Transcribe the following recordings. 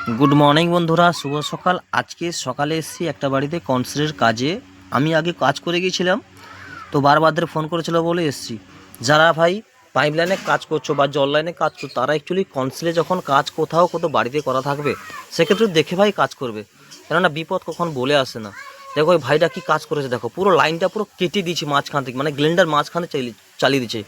Good morning बंधुरा शुभ सकाल। आज के सकाले एসেছি একটা বাড়িতে কনস্ট্রাকশনের কাজে। আমি আগে কাজ করে গিয়েছিলাম, তো বারবার ধরে ফোন করেছিল বলে এসেছি। যারা ভাই পাইপলাইনে কাজ করছো বা জল লাইনে কাজ করছো, তারা অ্যাকচুয়ালি কনস্ট্রাকশনে যখন কাজ কোথাও বাড়িতে করা থাকবে, সেক্ষেত্রে দেখে ভাই কাজ করবে, কেননা বিপদ কখন বলে আসে না। দেখো ওই ভাইটা কি কাজ করেছে, দেখো পুরো লাইনটা পুরো কেটে দিয়েছে মাঝখান থেকে, মানে গ্লেন্ডার মাঝখানে চালিয়ে দিচ্ছে।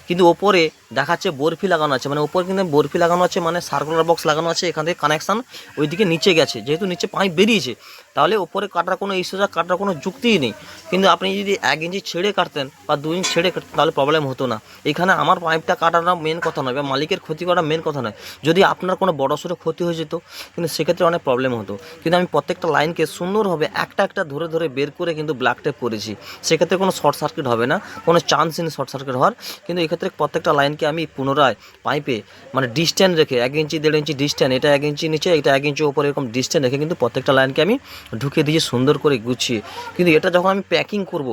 কিন্তু ওপরে দেখাচ্ছে বরফি লাগানো আছে, মানে ওপরে কিন্তু বরফি লাগানো আছে, মানে সার্কুলার বক্স লাগানো আছে, এখান থেকে কানেকশান ওইদিকে নিচে গেছে। যেহেতু নিচে পাইপ বেরিয়েছে, তাহলে ওপরে কাটার কোনো ইস্যুটা কাটার কোনো যুক্তিই নেই। কিন্তু আপনি যদি 1 ইঞ্চি ছেড়ে কাটতেন বা 2 ইঞ্চি ছেড়ে কাটতেন, তাহলে প্রবলেম হতো না। এখানে আমার পাইপটা কাটাটা মেন কথা নয়, বা মালিকের ক্ষতি করা মেন কথা নয়। যদি আপনার কোনো বড়সড় ক্ষতি হয়ে যেত, কিন্তু সেক্ষেত্রে অনেক প্রবলেম হতো। কিন্তু আমি প্রত্যেকটা লাইনকে সুন্দরভাবে একটা একটা ধরে ধরে বের করে কিন্তু ব্ল্যাক টেপ করেছি। সেক্ষেত্রে কোনো শর্ট সার্কিট হবে না, কোনো চান্স নেই শর্ট সার্কিট হওয়ার। কিন্তু এক্ষেত্রে প্রত্যেকটা লাইনকে আমি পুনরায় পাইপে মানে ডিস্টেন্স রেখে 1 ইঞ্চি 1.5 ইঞ্চি ডিস্টেন্স, এটা 1 ইঞ্চি নিচে, এটা 1 ইঞ্চি ওপরে, এরকম ডিস্টেন্স রেখে কিন্তু প্রত্যেকটা লাইনকে আমি ঢুকিয়ে দিয়ে সুন্দর করে গুছিয়ে। কিন্তু এটা যখন আমি প্যাকিং করব,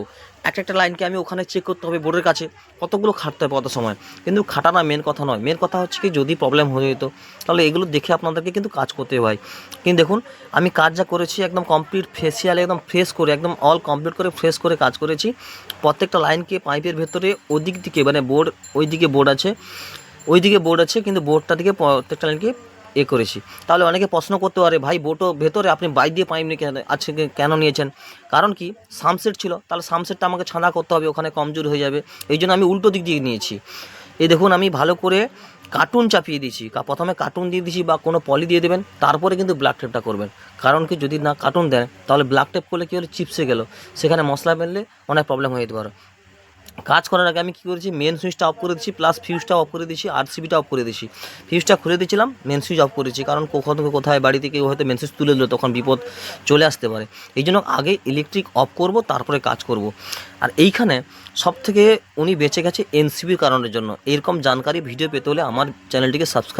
একটা লাইনকে আমি ওখানে চেক করতে হবে বোর্ডের কাছে, কতগুলো খাটতে হবে কত সময়। কিন্তু খাটাটা মেন কথা নয়, মেন কথা হচ্ছে কি যদি প্রবলেম হয়ে যেত, তাহলে এগুলো দেখে আপনাদেরকে কিন্তু কাজ করতে হয়। কিন্তু দেখুন আমি কাজ যা করেছি একদম কমপ্লিট ফেসিয়াল, একদম ফ্রেশ করে, একদম অল কমপ্লিট করে ফ্রেশ করে কাজ করেছি। প্রত্যেকটা লাইনকে পাইপের ভেতরে ওদিক দিকে মানে বোর্ড, ওইদিকে বোর্ড আছে, ওইদিকে বোর্ড আছে, কিন্তু বোর্ডটা দিকে প্রত্যেকটা লাইনকে করেছি। তাহলে অনেকে প্রশ্ন করতে পারে, ভাই বোটও ভেতরে আপনি বাইক দিয়ে পাইপ নিয়ে আজকে কেন নিয়েছেন? কারণ কি, সামসেট ছিল, তাহলে সামসেটটা আমাকে ছাঁদা করতে হবে, ওখানে কমজোর হয়ে যাবে। এই জন্য আমি উল্টো দিক দিয়ে নিয়েছি। এই দেখুন আমি ভালো করে কার্টুন চাপিয়ে দিয়েছি, প্রথমে কার্টুন দিয়ে দিয়েছি বা কোনো পলি দিয়ে দেবেন, তারপরে কিন্তু ব্ল্যাক টেপটা করবেন। কারণ কি, যদি না কার্টুন দেন, তাহলে ব্ল্যাক টেপ করলে কী হলো, চিপসে গেল, সেখানে মশলা ফেললে অনেক প্রবলেম হয়ে যেতে পারে। কাজ করার আগে আমি কী করেছি, মেন সুইচটা অফ করে দিচ্ছি, প্লাস ফিউজটা অফ করে দিচ্ছি, আরসিবিটা অফ করে দিচ্ছি। ফিউজটা খুলে দিয়েছিলাম, মেন সুইচ অফ করেছি, কারণ কোথায় বাড়ি থেকে হয়তো মেন সুইচ তুলে দিল, তখন বিপদ চলে আসতে পারে। এই জন্য আগে ইলেকট্রিক অফ করব, তারপরে কাজ করব। আর এইখানে সবথেকে উনি বেঁচে গেছে এনসিবির কারণের জন্য। এরকম জানকারি ভিডিও পেতে হলে আমার চ্যানেলটিকে সাবস্ক্রাইব